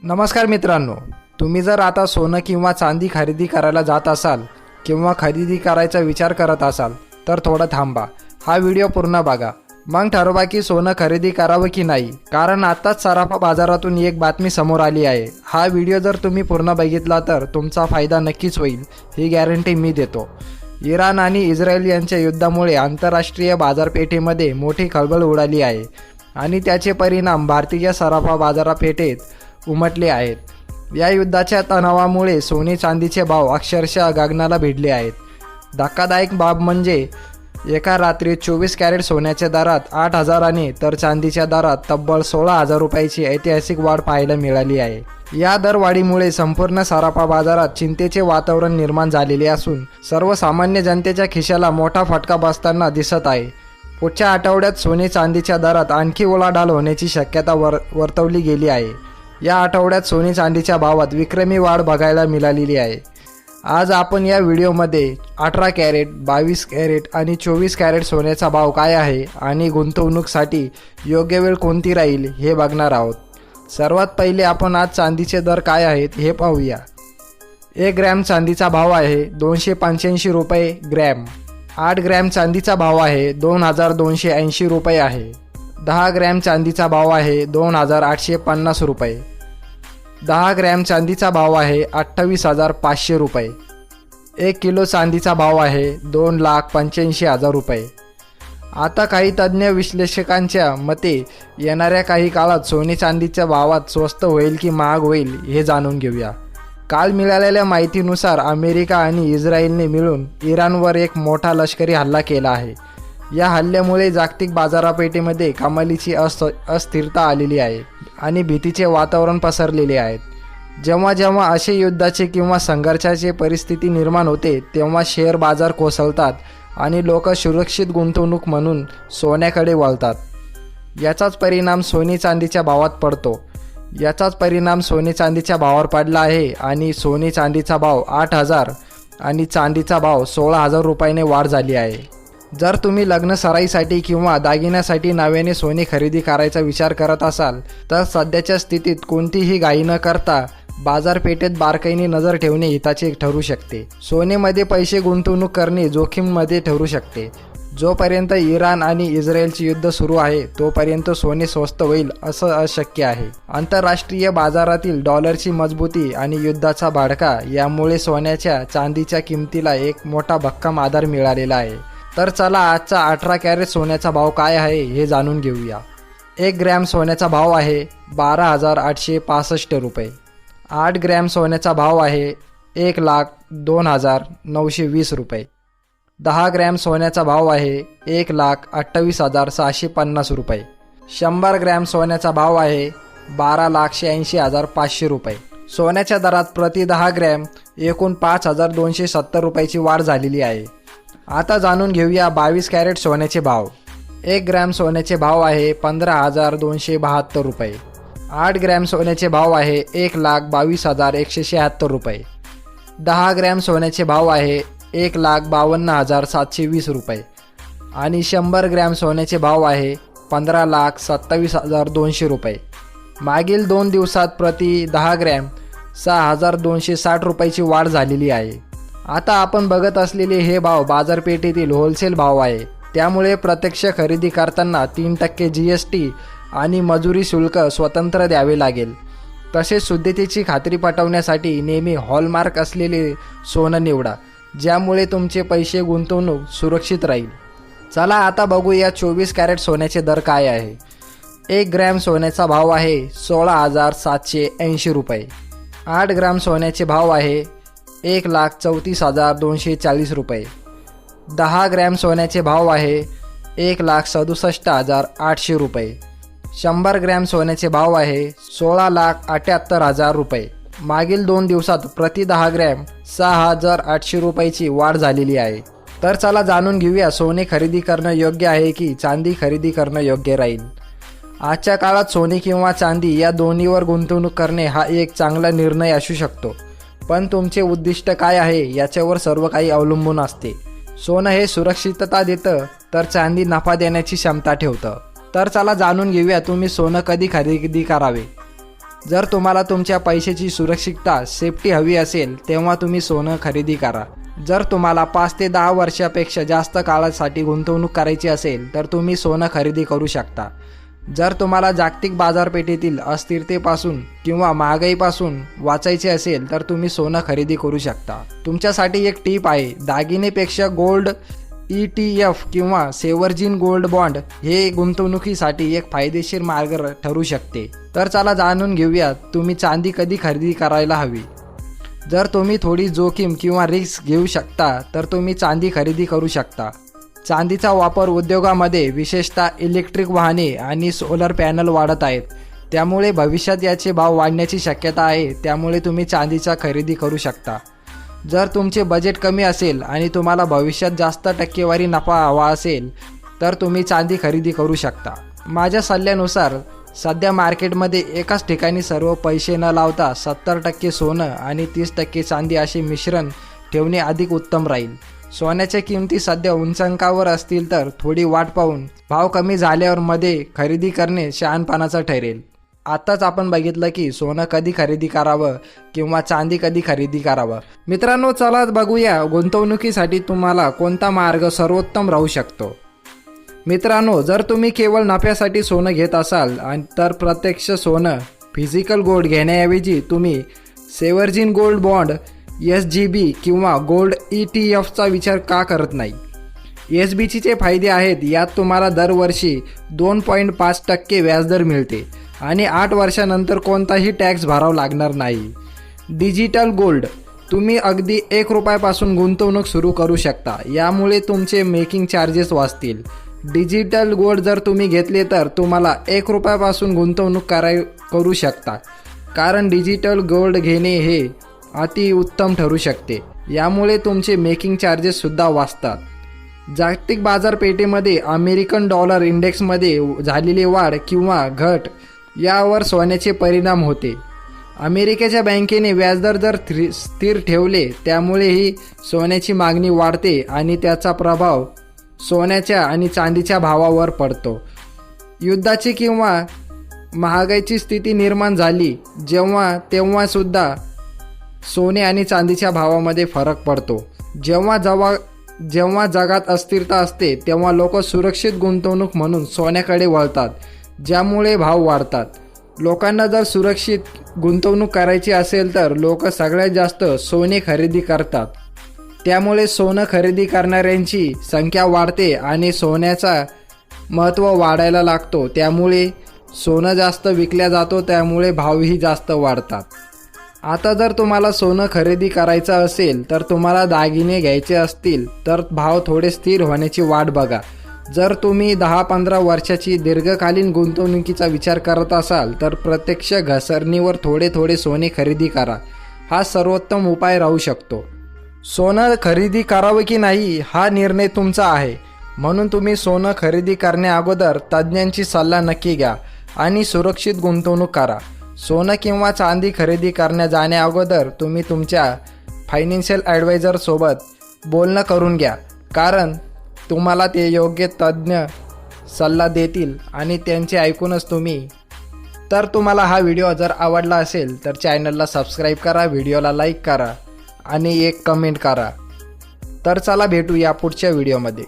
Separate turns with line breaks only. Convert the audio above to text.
नमस्कार मित्रांनो, तुम्ही जर आता सोनं किंवा चांदी खरेदी करायला जात असाल किंवा खरेदी करायचा विचार करत असाल तर थोडं थांबा, हा व्हिडिओ पूर्ण बघा, मग ठरवा की सोनं खरेदी करावं की नाही. कारण आत्ताच सराफा बाजारातून एक बातमी समोर आली आहे. हा व्हिडिओ जर तुम्ही पूर्ण बघितला तर तुमचा फायदा नक्कीच होईल, ही गॅरंटी मी देतो. इराण आणि इस्रायल यांच्या युद्धामुळे आंतरराष्ट्रीय बाजारपेठेमध्ये मोठी खळबळ उडाली आहे आणि त्याचे परिणाम भारतीय सराफा बाजारपेठेत उमटले आहेत. या युद्धाच्या तणावामुळे सोने चांदीचे भाव अक्षरशः गगनाला भिडले आहेत. धक्कादायक बाब म्हणजे एका रात्रीत 24 कॅरेट सोन्याच्या दरात 8,000 तर चांदीच्या दरात तब्बल 16,000 रुपयाची ऐतिहासिक वाढ पाहायला मिळाली आहे. या दरवाढीमुळे संपूर्ण सराफा बाजारात चिंतेचे वातावरण निर्माण झालेले असून सर्वसामान्य जनतेच्या खिशाला मोठा फटका बसताना दिसत आहे. पुढच्या आठवड्यात सोने चांदीच्या दरात आणखी उलाढाल होण्याची शक्यता वर्तवली गेली आहे. या आठवड्यात सोने चांदीच्या भावात विक्रमी वाढ बघायला मिळालेली आहे. आज आपण या व्हिडिओमध्ये 18 कॅरेट, 22 कॅरेट आणि 24 कॅरेट सोन्याचा भाव काय आहे आणि गुंतवणूकीसाठी योग्य वेळ कोणती राहील हे बघणार आहोत. सर्वात पहिले आपण आज चांदीचे दर काय आहेत हे पाहूया. 1 ग्रॅम चांदीचा भाव आहे 285 रुपये ग्रॅम. 8 ग्रॅम चांदीचा भाव आहे 2,280 रुपये आहे. 10 ग्रॅम चांदीचा भाव आहे 2,850 रुपये. 10 ग्रॅम चांदीचा भाव आहे 28,500 रुपये. 1 किलो चांदीचा भाव आहे 2,85,000 रुपये. आता काही तज्ज्ञ विश्लेषकांच्या मते येणाऱ्या काही काळात सोने चांदीच्या भावात स्वस्त होईल की महाग होईल हे जाणून घेऊया. काल मिळालेल्या माहितीनुसार अमेरिका आणि इस्रायलने मिळून इराणवर एक मोठा लष्करी हल्ला केला आहे. या हल्ल्यामुळे जागतिक बाजारपेठेमध्ये कमालीची अस्थिरता आलेली आहे आणि भीतीचे वातावरण पसरलेले आहेत. जेव्हा जेव्हा असे युद्धाचे किंवा संघर्षाची परिस्थिती निर्माण होते तेव्हा शेअर बाजार कोसळतात आणि लोक सुरक्षित गुंतवणूक म्हणून सोन्याकडे वळतात. याचाच परिणाम सोने चांदीच्या भावात पडतो. याचाच परिणाम सोने चांदीच्या भावावर पडला आहे आणि सोने चांदीचा भाव 8,000 आणि चांदीचा भाव 16,000 रुपयाने वाढ झाली आहे. जर तुम्ही लग्न सराईसाठी किंवा दागिन्यासाठी नव्याने सोने खरेदी करायचा विचार करत असाल तर सध्याच्या स्थितीत कोणतीही घाई न करता बाजारपेठेत बारकाईने नजर ठेवणे हिताचे ठरू शकते. सोन्यामध्ये पैसे गुंतवणूक करणे जोखीममध्ये ठरू शकते. जोपर्यंत इराण आणि इस्रायलचे युद्ध सुरू आहे तोपर्यंत सोने स्वस्त होईल असं अशक्य आहे. आंतरराष्ट्रीय बाजारातील डॉलरची मजबूती आणि युद्धाचा भडका यामुळे सोन्याच्या चांदीच्या किमतीला एक मोठा भक्कम आधार मिळालेला आहे. तर चला आजचा 18 कॅरेट सोन्याचा भाव काय आहे हे जाणून घेऊया. 1 ग्रॅम सोन्याचा भाव आहे 12,865 रुपये. 8 ग्रॅम सोन्याचा भाव आहे 1,02,920 रुपये. 10 ग्रॅम सोन्याचा भाव आहे 1,28,650 रुपये. 100 ग्रॅम सोन्याचा भाव आहे 12,86,500 रुपये. सोन्याच्या दरात प्रति 10 ग्रॅम एकूण 5,270 रुपयाची वाढ झालेली आहे. आता जाणून घेऊया 22 कॅरेट सोन्याचे भाव. 1 ग्रॅम सोन्याचे भाव आहे 15,272 रुपये. 8 ग्रॅम सोन्याचे भाव आहे 1,22,176 रुपये. 10 ग्रॅम सोन्याचे भाव आहे 1,52,720 रुपये आणि 100 ग्रॅम सोन्याचे भाव आहे 15,27,200 रुपये. मागील 2 दिवसात प्रति 10 ग्रॅम 6,260 रुपयाची वाढ झालेली आहे. आता आपण बघत असलेले हे भाव बाजारपेठेतील होलसेल भाव आहे. त्यामुळे प्रत्यक्ष खरेदी करताना 3% GST आणि मजुरी शुल्क स्वतंत्र द्यावे लागेल. तसेच शुद्धतेची खात्री पटवण्यासाठी नेहमी हॉलमार्क असलेले सोनं निवडा, ज्यामुळे तुमचे पैसे गुंतवणूक सुरक्षित राहील. चला आता बघूया 24 कॅरेट सोन्याचे दर काय आहे. 1 ग्रॅम सोन्याचा भाव आहे 16,780 रुपये. 8 ग्रॅम सोन्याचे भाव आहे 1,34,240 रुपये. 10 ग्रॅम सोन्याचे भाव आहे 1,67,800 रुपये. 100 ग्रॅम सोन्याचे भाव आहे 16,78,000 रुपये. मागील 2 दिवसात प्रति 10 ग्रॅम 6,800 रुपयाची वाढ झालेली आहे. तर चला जाणून घेऊया सोने खरेदी करणं योग्य आहे की चांदी खरेदी करणं योग्य राहील. आजच्या काळात सोने किंवा चांदी या दोन्हीवर गुंतवणूक करणे हा एक चांगला निर्णय असू शकतो, पण तुमचे उद्दिष्ट काय आहे याच्यावर सर्व काही अवलंबून असते. सोनं हे सुरक्षितता देतं तर चांदी नफा देण्याची क्षमता ठेवतं. तर चला जाणून घेऊया तुम्ही सोनं कधी खरेदी करावे. जर तुम्हाला तुमच्या पैशाची सुरक्षितता सेफ्टी हवी असेल तेव्हा तुम्ही सोनं खरेदी करा. जर तुम्हाला 5 ते 10 वर्षापेक्षा जास्त काळासाठी गुंतवणूक करायची असेल तर तुम्ही सोनं खरेदी करू शकता. जर तुम्हाला जागतिक बाजारपेठेतील अस्थिरतेपासून किंवा महागाईपासून वाचायचे असेल तर तुम्ही सोनं खरेदी करू शकता. तुमच्यासाठी एक टीप आहे, दागिनेपेक्षा गोल्ड ETF किंवा सेव्हरजिन गोल्ड बॉन्ड हे गुंतवणुकीसाठी एक फायदेशीर मार्ग ठरू शकते. तर चला जाणून घेऊयात तुम्ही चांदी कधी खरेदी करायला हवी. जर तुम्ही थोडी जोखीम किंवा रिस्क घेऊ शकता तर तुम्ही चांदी खरेदी करू शकता. चांदीचा वापर उद्योगामध्ये विशेषतः इलेक्ट्रिक वाहने आणि सोलर पॅनल वाढत आहेत, त्यामुळे भविष्यात याचे भाव वाढण्याची शक्यता आहे. त्यामुळे तुम्ही चांदीचा खरेदी करू शकता. जर तुमचे बजेट कमी असेल आणि तुम्हाला भविष्यात जास्त टक्केवारी नफा हवा असेल तर तुम्ही चांदी खरेदी करू शकता. माझ्या सल्ल्यानुसार सध्या मार्केटमध्ये एकाच ठिकाणी सर्व पैसे न लावता 70% सोनं आणि 30% चांदी असे मिश्रण ठेवणे अधिक उत्तम राहील. सोन्याच्या किमती सध्या उंचांकावर असतील तर थोडी वाट पाहून भाव कमी झाल्यावर मध्ये खरेदी करणे शहाणपणाचं ठरेल. आताच आपण बघितलं की सोनं कधी खरेदी करावं किंवा चांदी कधी खरेदी करावं. मित्रांनो, चला बघूया गुंतवणुकीसाठी तुम्हाला कोणता मार्ग सर्वोत्तम राहू शकतो. मित्रांनो, जर तुम्ही केवळ नफ्यासाठी सोनं घेत असाल तर प्रत्यक्ष सोनं फिजिकल गोल्ड घेण्याऐवजी तुम्ही सेव्हरजिन गोल्ड बॉन्ड SGB किंवा गोल्ड ETFचा विचार का करत नाही. SBCचे फायदे आहेत. यात तुम्हाला दरवर्षी 2.5% व्याजदर मिळते आणि 8 वर्षानंतर कोणताही टॅक्स भरावा लागणार नाही. डिजिटल गोल्ड, तुम्ही अगदी 1 रुपयापासून गुंतवणूक सुरू करू शकता. यामुळे तुमचे मेकिंग चार्जेस वाचतील. डिजिटल गोल्ड जर तुम्ही घेतले तर तुम्हाला 1 रुपयापासून गुंतवणूक करू शकता, कारण डिजिटल गोल्ड घेणे हे अतिउत्तम ठरू शकते. यामुळे तुमचे मेकिंग चार्जेससुद्धा वाचतात. जागतिक बाजारपेठेमध्ये अमेरिकन डॉलर इंडेक्समध्ये झालेली वाढ किंवा घट यावर सोन्याचे परिणाम होते. अमेरिकेच्या बँकेने व्याजदर जर स्थिर ठेवले त्यामुळेही सोन्याची मागणी वाढते आणि त्याचा प्रभाव सोन्याच्या आणि चांदीच्या भावावर पडतो. युद्धाची किंवा महागाईची स्थिती निर्माण झाली तेव्हासुद्धा सोने आणि चांदीच्या भावामध्ये फरक पडतो. जेव्हा जगात अस्थिरता असते तेव्हा लोक सुरक्षित गुंतवणूक म्हणून सोन्याकडे वळतात, ज्यामुळे भाव वाढतात. लोकांना जर सुरक्षित गुंतवणूक करायची असेल तर लोक सगळ्यात जास्त सोने खरेदी करतात. त्यामुळे सोनं खरेदी करणाऱ्यांची संख्या वाढते आणि सोन्याचा महत्त्व वाढायला लागतो. त्यामुळे सोनं जास्त विकल्या जातो, त्यामुळे भावही जास्त वाढतात. आता जर तुम्हाला सोनं खरेदी करायचं असेल तर तुम्हाला दागिने घ्यायचे असतील तर भाव थोडे स्थिर होण्याची वाट बघा. जर तुम्ही 10-15 वर्षाची दीर्घकालीन गुंतवणुकीचा विचार करत असाल तर प्रत्यक्ष घसरणीवर थोडे सोने खरेदी करा. हा सर्वोत्तम उपाय राहू शकतो. सोनं खरेदी करावं की नाही हा निर्णय तुमचा आहे, म्हणून तुम्ही सोनं खरेदी करण्याअगोदर तज्ज्ञांची सल्ला नक्की घ्या आणि सुरक्षित गुंतवणूक करा. सोनं किंवा चांदी खरेदी करण्या जाण्याअगोदर तुम्ही तुमच्या फायनान्शियल ॲडवायझरसोबत बोलणं करून घ्या, कारण तुम्हाला ते योग्य तज्ज्ञ सल्ला देतील आणि त्यांचे ऐकूनच तुम्हाला हा व्हिडिओ जर आवडला असेल तर चॅनलला सबस्क्राईब करा, व्हिडिओला लाईक करा आणि एक कमेंट करा. तर चला भेटूया पुढच्या व्हिडिओमध्ये.